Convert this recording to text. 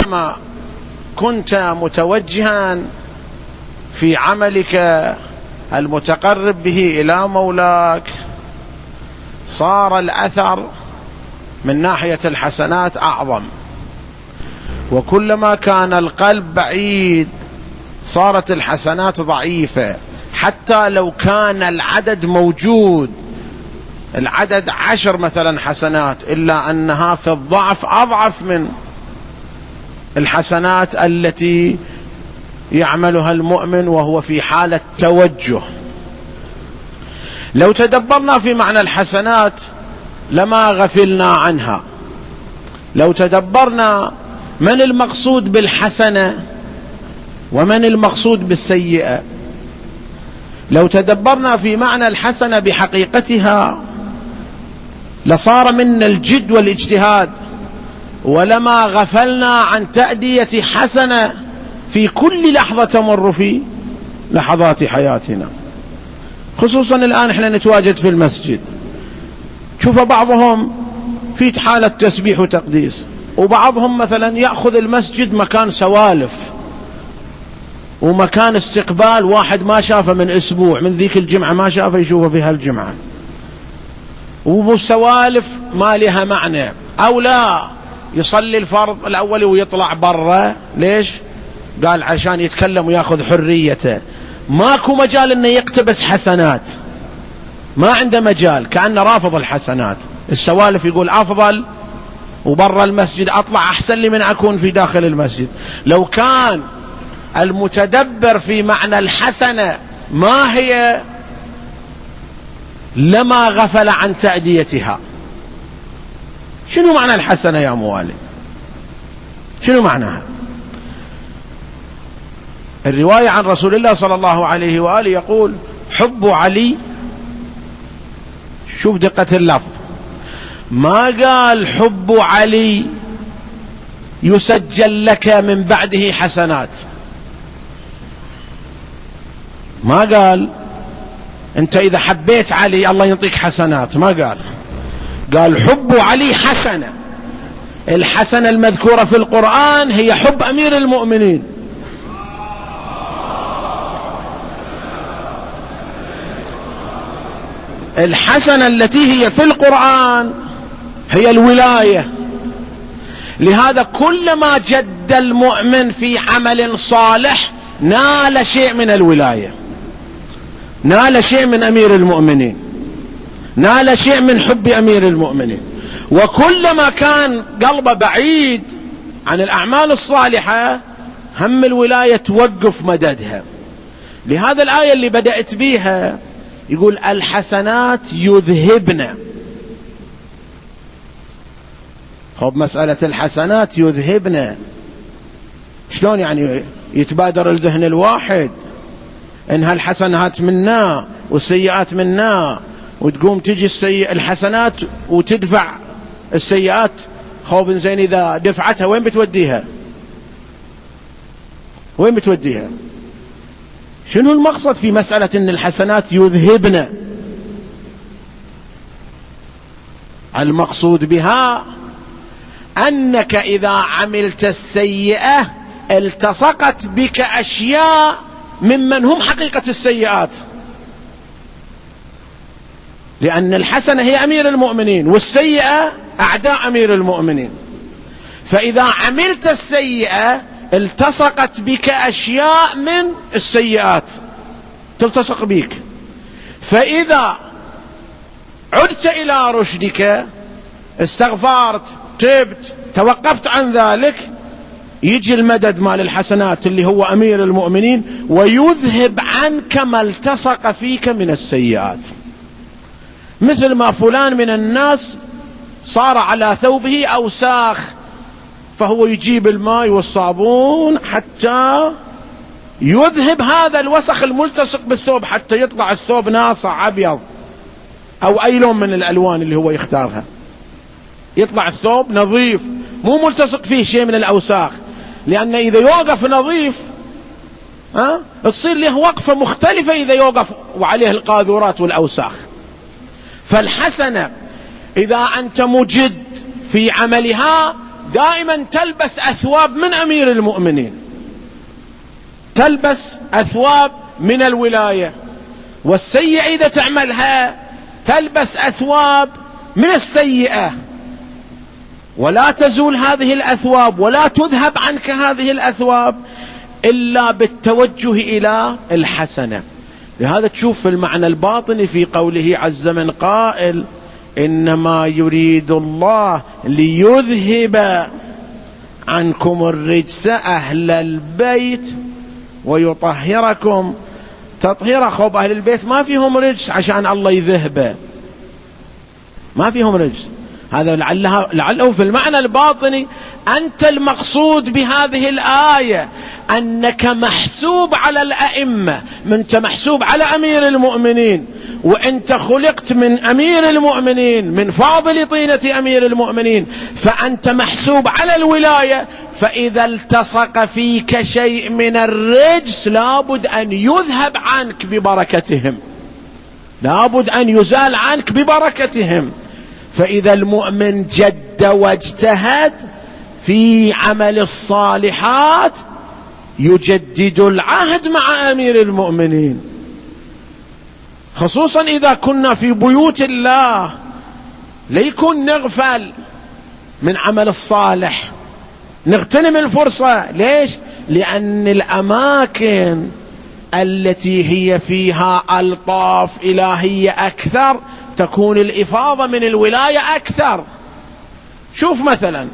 كلما كنت متوجها في عملك المتقرب به إلى مولاك صار الأثر من ناحية الحسنات أعظم، وكلما كان القلب بعيد صارت الحسنات ضعيفة. حتى لو كان العدد موجود، العدد 10 مثلا حسنات، إلا أنها في الضعف أضعف من الحسنات التي يعملها المؤمن وهو في حالة توجه. لو تدبرنا في معنى الحسنات لما غفلنا عنها. لو تدبرنا من المقصود بالحسنة ومن المقصود بالسيئة، لو تدبرنا في معنى الحسنة بحقيقتها لصار منا الجد والاجتهاد، ولما غفلنا عن تأدية حسنة في كل لحظة تمر في لحظات حياتنا. خصوصا الآن احنا نتواجد في المسجد، شوف بعضهم في حالة تسبيح وتقديس، وبعضهم مثلا يأخذ المسجد مكان سوالف ومكان استقبال، واحد ما شافه من أسبوع، من ذيك الجمعة ما شافه يشوفه في هالجمعة، وسوالف ما لها معنى. أو لا يصلي الفرض الأول ويطلع برا، ليش؟ قال عشان يتكلم ويأخذ حريته، ماكو مجال انه يقتبس حسنات، ما عنده مجال، كأنه رافض الحسنات. السوالف يقول أفضل، وبرا المسجد أطلع أحسن لي من أكون في داخل المسجد. لو كان المتدبر في معنى الحسنة ما هي لما غفل عن تأديتها. شنو معنى الحسنة يا موالي؟ شنو معناها؟ الرواية عن رسول الله صلى الله عليه وآله يقول حب علي، شوف دقة اللفظ، ما قال حب علي يسجل لك من بعده حسنات، ما قال انت اذا حبيت علي الله يعطيك حسنات، ما قال، قال حب علي حسنة. الحسنة المذكورة في القرآن هي حب أمير المؤمنين. الحسنة التي هي في القرآن هي الولاية. لهذا كلما جد المؤمن في عمل صالح نال شيء من الولاية، نال شيء من أمير المؤمنين، نال شيء من حب أمير المؤمنين. وكلما كان قلبه بعيد عن الأعمال الصالحة هم الولاية توقف مددها. لهذا الآية اللي بدأت بيها يقول الحسنات يذهبن. خب مسألة الحسنات يذهبن شلون يعني؟ يتبادر الذهن الواحد إن هالحسنات منا والسيئات منا، وتقوم تجي الحسنات وتدفع السيئات. خوب زين إذا دفعتها وين بتوديها؟ وين بتوديها؟ شنو المقصد في مسألة إن الحسنات يذهبن؟ المقصود بها أنك إذا عملت السيئة التصقت بك أشياء ممن هم حقيقة السيئات، لأن الحسنة هي أمير المؤمنين والسيئة أعداء أمير المؤمنين. فإذا عملت السيئة التصقت بك أشياء من السيئات تلتصق بك، فإذا عدت إلى رشدك استغفرت تبت توقفت عن ذلك يجي المدد مال الحسنات اللي هو أمير المؤمنين ويذهب عنك ما التصق فيك من السيئات. مثل ما فلان من الناس صار على ثوبه أوساخ، فهو يجيب الماء والصابون حتى يذهب هذا الوسخ الملتصق بالثوب، حتى يطلع الثوب ناصع أبيض أو أي لون من الألوان اللي هو يختارها، يطلع الثوب نظيف مو ملتصق فيه شيء من الأوساخ. لأن إذا يوقف نظيف تصير له وقفة مختلفة إذا يوقف وعليه القاذورات والأوساخ. فالحسنة إذا أنت مجد في عملها دائما تلبس أثواب من أمير المؤمنين، تلبس أثواب من الولاية، والسيئة إذا تعملها تلبس أثواب من السيئة، ولا تزول هذه الأثواب ولا تذهب عنك هذه الأثواب إلا بالتوجه إلى الحسنة. لهذا تشوف في المعنى الباطني في قوله عز من قائل إنما يريد الله ليذهب عنكم الرجس أهل البيت ويطهركم تطهيرا. خب أهل البيت ما فيهم رجس عشان الله يذهبه، ما فيهم رجس. هذا لعله في المعنى الباطني أنت المقصود بهذه الآية أنك محسوب على الأئمة، أنت محسوب على أمير المؤمنين، وأنت خلقت من أمير المؤمنين، من فاضل طينة أمير المؤمنين، فأنت محسوب على الولاية. فإذا التصق فيك شيء من الرجس لابد أن يذهب عنك ببركتهم، لابد أن يزال عنك ببركتهم. فإذا المؤمن جد واجتهد في عمل الصالحات يجدد العهد مع أمير المؤمنين، خصوصا إذا كنا في بيوت الله، ليكون نغفل من عمل الصالح، نغتنم الفرصة. ليش؟ لأن الأماكن التي هي فيها ألطاف إلهية أكثر تكون الإفاضة من الولاية أكثر. شوف مثلا